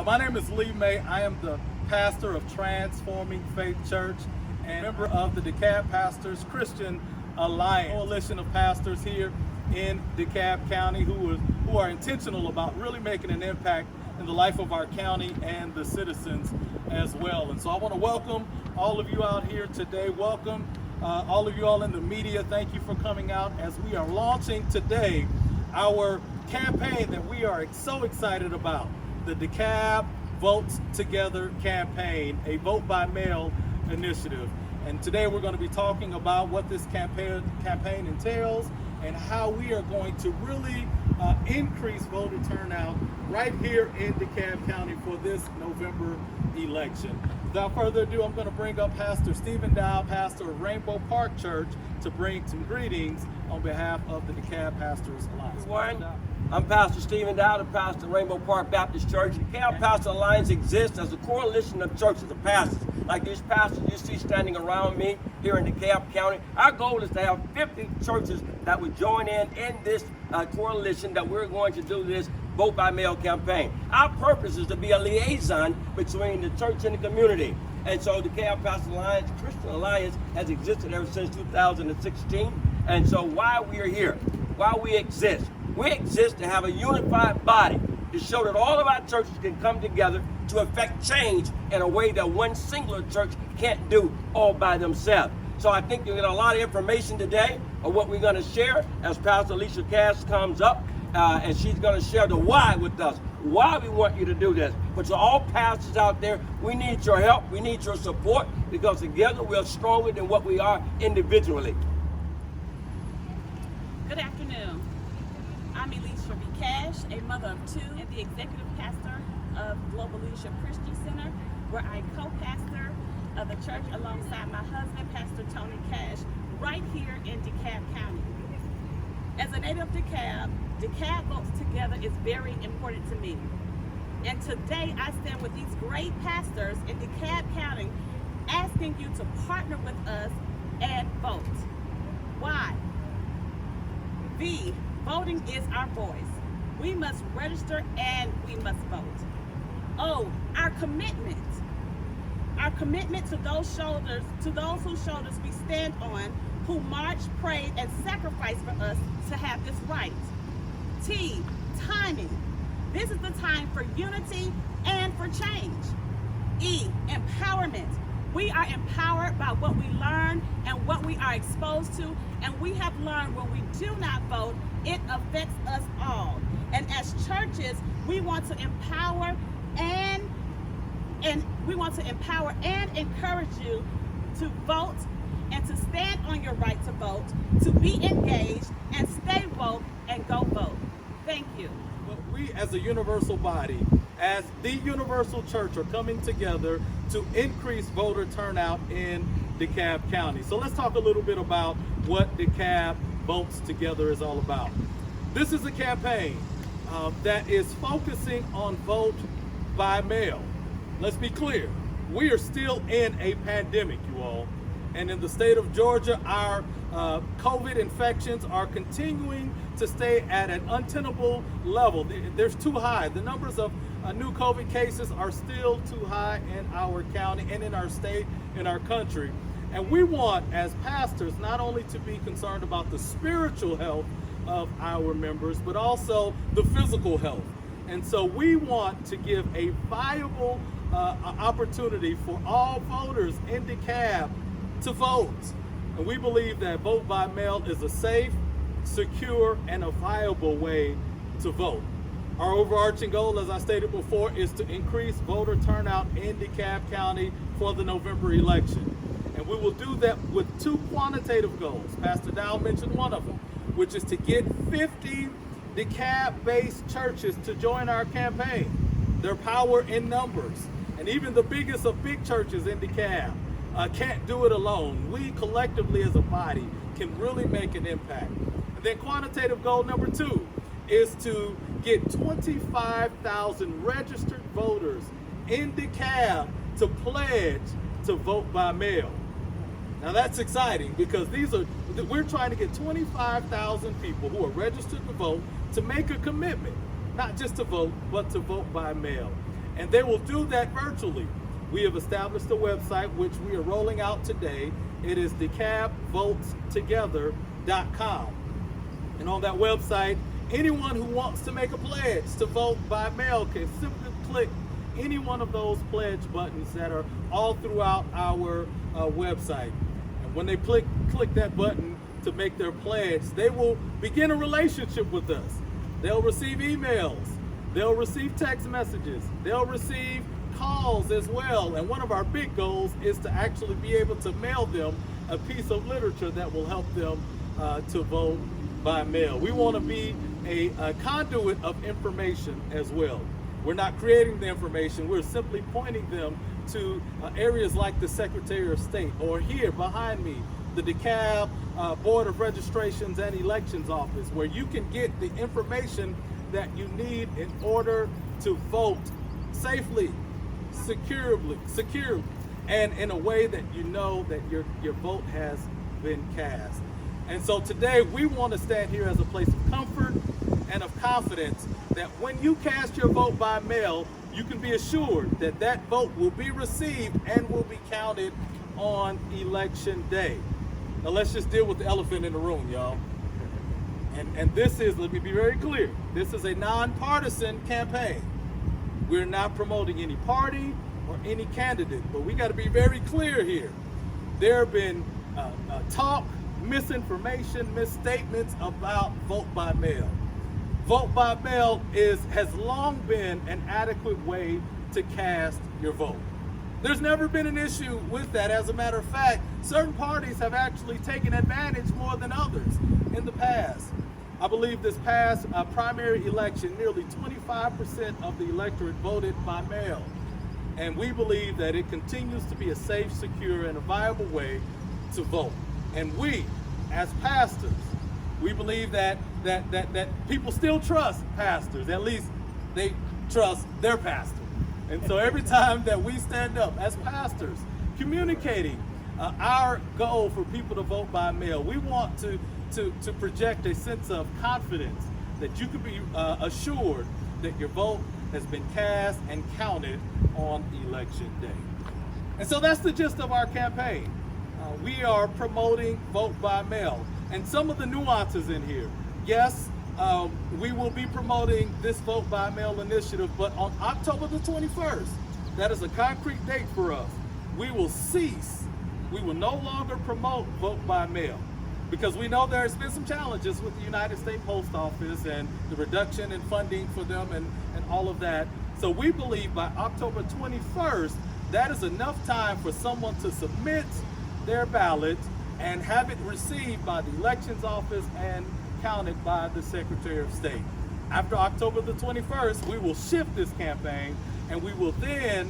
My name is Lee May. I am the pastor of Transforming Faith Church and member of the DeKalb Pastors Christian Alliance, coalition of pastors here in DeKalb County who are intentional about really making an impact in the life of our county and the citizens as well. And so I want to welcome all of you out here today. Welcome all of you all in the media. Thank you for coming out as we are launching today our campaign that we are so excited about, the DeKalb Votes Together campaign, a vote by mail initiative. And today we're going to be talking about what this campaign entails and how we are going to really increase voter turnout right here in DeKalb County for this November election. Without further ado, I'm going to bring up Pastor Stephen Dow, pastor of Rainbow Park Church, to bring some greetings on behalf of the DeKalb Pastors Alliance. Everyone, I'm Pastor Stephen Dow, the pastor of Rainbow Park Baptist Church. The DeKalb Pastor Alliance exists as a coalition of churches of pastors, like these pastors you see standing around me here in DeKalb County. Our goal is to have 50 churches that would join in this coalition that we're going to do this vote by mail campaign. Our purpose is to be a liaison between the church and the community. And so the DeKalb Pastor Alliance, Christian Alliance, has existed ever since 2016. And so why we are here, why we exist to have a unified body to show that all of our churches can come together to effect change in a way that one singular church can't do all by themselves. So I think you'll get a lot of information today of what we're going to share as Pastor Alicia Cass comes up, and she's going to share the why with us, why we want you to do this. But to all pastors out there, we need your help, we need your support, because together we're stronger than what we are individually. Good afternoon. I'm Alicia B. Cash, a mother of two and the executive pastor of Global Leadership Christian Center, where I co-pastor of the church alongside my husband, Pastor Tony Cash, right here in DeKalb County. As a native of DeKalb Votes Together is very important to me. And today I stand with these great pastors in DeKalb County asking you to partner with us and vote. Why? Voting is our voice. We must register and we must vote. Oh, our commitment to those whose shoulders we stand on, who marched, prayed, and sacrificed for us to have this right. Timing. This is the time for unity and for change. Empowerment. We are empowered by what we learn and what we are exposed to, and we have learned when we do not vote, it affects us all. And as churches, we want to empower and encourage you to vote and to stand on your right to vote, to be engaged and stay woke and go vote. Thank you. Well, we as a universal body, as the universal church, are coming together to increase voter turnout in DeKalb County. So let's talk a little bit about what DeKalb Votes Together is all about. This is a campaign that is focusing on vote by mail. Let's be clear, we are still in a pandemic, you all. And in the state of Georgia, our COVID infections are continuing to stay at an untenable level. They're too high. The numbers of new COVID cases are still too high in our county and in our state, in our country. And we want, as pastors, not only to be concerned about the spiritual health of our members, but also the physical health. And so we want to give a viable opportunity for all voters in DeKalb to vote. And we believe that vote by mail is a safe, secure, and a viable way to vote. Our overarching goal, as I stated before, is to increase voter turnout in DeKalb County for the November election. And we will do that with two quantitative goals. Pastor Dow mentioned one of them, which is to get 50 DeKalb-based churches to join our campaign. Their power in numbers. And even the biggest of big churches in DeKalb can't do it alone. We collectively as a body can really make an impact. And then quantitative goal number 2 is to get 25,000 registered voters in DeKalb to pledge to vote by mail. Now that's exciting because we're trying to get 25,000 people who are registered to vote to make a commitment, not just to vote, but to vote by mail. And they will do that virtually. We have established a website which we are rolling out today. It is DeKalbVotesTogether.com. And on that website, anyone who wants to make a pledge to vote by mail can simply click any one of those pledge buttons that are all throughout our website. And when they click that button to make their pledge, they will begin a relationship with us. They'll receive emails, they'll receive text messages, they'll receive calls as well. And one of our big goals is to actually be able to mail them a piece of literature that will help them to vote by mail. We want to be a conduit of information as well. We're not creating the information, we're simply pointing them to areas like the Secretary of State, or here behind me, the DeKalb Board of Registrations and Elections Office, where you can get the information that you need in order to vote safely, securely, and in a way that you know that your vote has been cast. And so today we want to stand here as a place of comfort and of confidence that when you cast your vote by mail, you can be assured that that vote will be received and will be counted on election day. Now let's just deal with the elephant in the room, y'all. And this is, let me be very clear, this is a nonpartisan campaign. We're not promoting any party or any candidate, but we got to be very clear here. There have been talk, misinformation, misstatements about vote by mail. Vote by mail has long been an adequate way to cast your vote. There's never been an issue with that. As a matter of fact, certain parties have actually taken advantage more than others in the past. I believe this past primary election, nearly 25% of the electorate voted by mail. And we believe that it continues to be a safe, secure, and a viable way to vote. And we, as pastors, we believe that people still trust pastors. At least they trust their pastor. And so every time that we stand up as pastors, communicating our goal for people to vote by mail, we want to project a sense of confidence that you can be assured that your vote has been cast and counted on election day. And so that's the gist of our campaign. We are promoting vote by mail. And some of the nuances in here. Yes, we will be promoting this vote by mail initiative, but on October the 21st, that is a concrete date for us, we will cease. We will no longer promote vote by mail, because we know there's been some challenges with the United States Post Office and the reduction in funding for them and all of that. So we believe by October 21st, that is enough time for someone to submit their ballot and have it received by the elections office and counted by the Secretary of State. After October the 21st, we will shift this campaign and we will then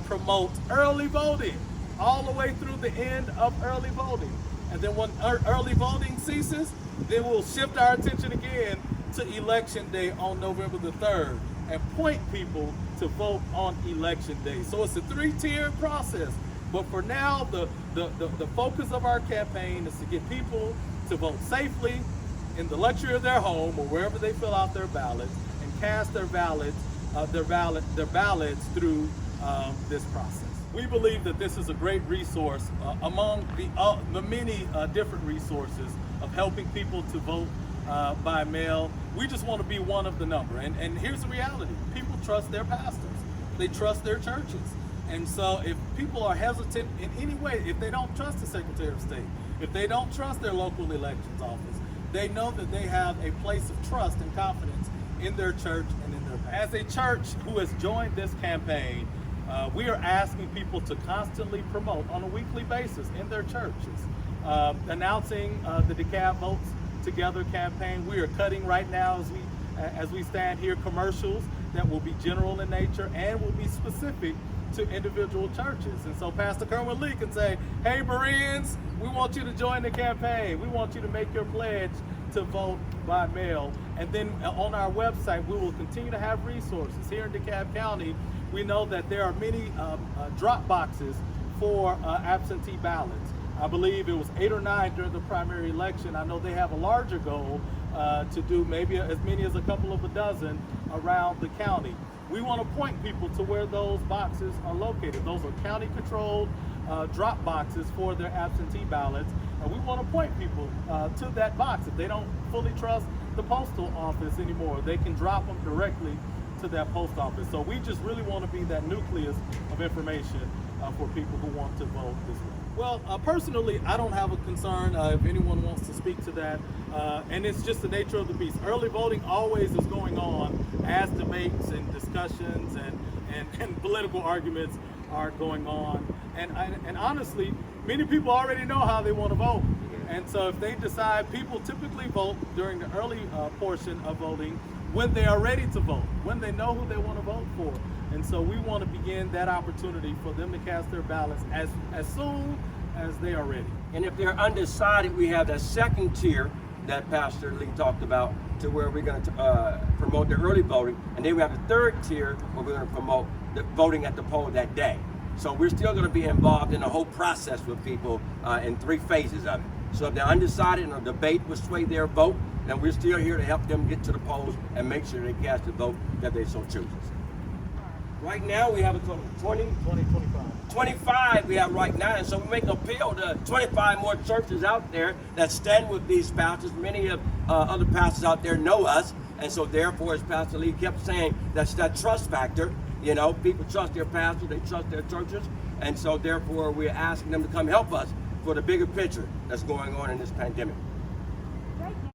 promote early voting all the way through the end of early voting. And then when early voting ceases, then we'll shift our attention again to election day on November the 3rd and point people to vote on election day. So it's a three-tiered process. But for now, the focus of our campaign is to get people to vote safely in the luxury of their home or wherever they fill out their ballots and cast their ballots through this process. We believe that this is a great resource among the many different resources of helping people to vote by mail. We just want to be one of the number. And here's the reality. People trust their pastors. They trust their churches. And so if people are hesitant in any way, if they don't trust the Secretary of State, if they don't trust their local elections office, they know that they have a place of trust and confidence in their church and in their pastor. As a church who has joined this campaign, we are asking people to constantly promote on a weekly basis in their churches, announcing the DeKalb Votes Together campaign. We are cutting right now as we stand here commercials that will be general in nature and will be specific to individual churches. And so Pastor Kerwin Lee can say, hey Bereans, we want you to join the campaign. We want you to make your pledge to vote by mail. And then on our website, we will continue to have resources. Here in DeKalb County, we know that there are many drop boxes for absentee ballots. I believe it was 8 or 9 during the primary election. I know they have a larger goal to do maybe as many as a couple of a dozen around the county. we want to point people to where those boxes are located. Those are county-controlled drop boxes for their absentee ballots, and we want to point people to that box. If they don't fully trust the postal office anymore, they can drop them directly to that post office. So we just really want to be that nucleus of information for people who want to vote this way. Well, personally, I don't have a concern if anyone wants to speak to that, and it's just the nature of the beast. Early voting always is going on as debates and discussions and political arguments are going on. And honestly, many people already know how they want to vote. And so if they decide, people typically vote during the early portion of voting when they are ready to vote, when they know who they want to vote for. And so we want to begin that opportunity for them to cast their ballots as soon as they are ready. And if they're undecided, we have that second tier that Pastor Lee talked about, to where we're going to promote the early voting. And then we have the third tier where we're going to promote the voting at the poll that day. So we're still going to be involved in the whole process with people in 3 phases of it. So if they're undecided and a debate will sway their vote, then we're still here to help them get to the polls and make sure they cast the vote that they so choose. Right now we have a total of 25 we have right now, and so we make an appeal to 25 more churches out there that stand with these pastors. Many of other pastors out there know us, and so therefore, as Pastor Lee kept saying, that's that trust factor. You know, people trust their pastors, they trust their churches, and so therefore we're asking them to come help us for the bigger picture that's going on in this pandemic.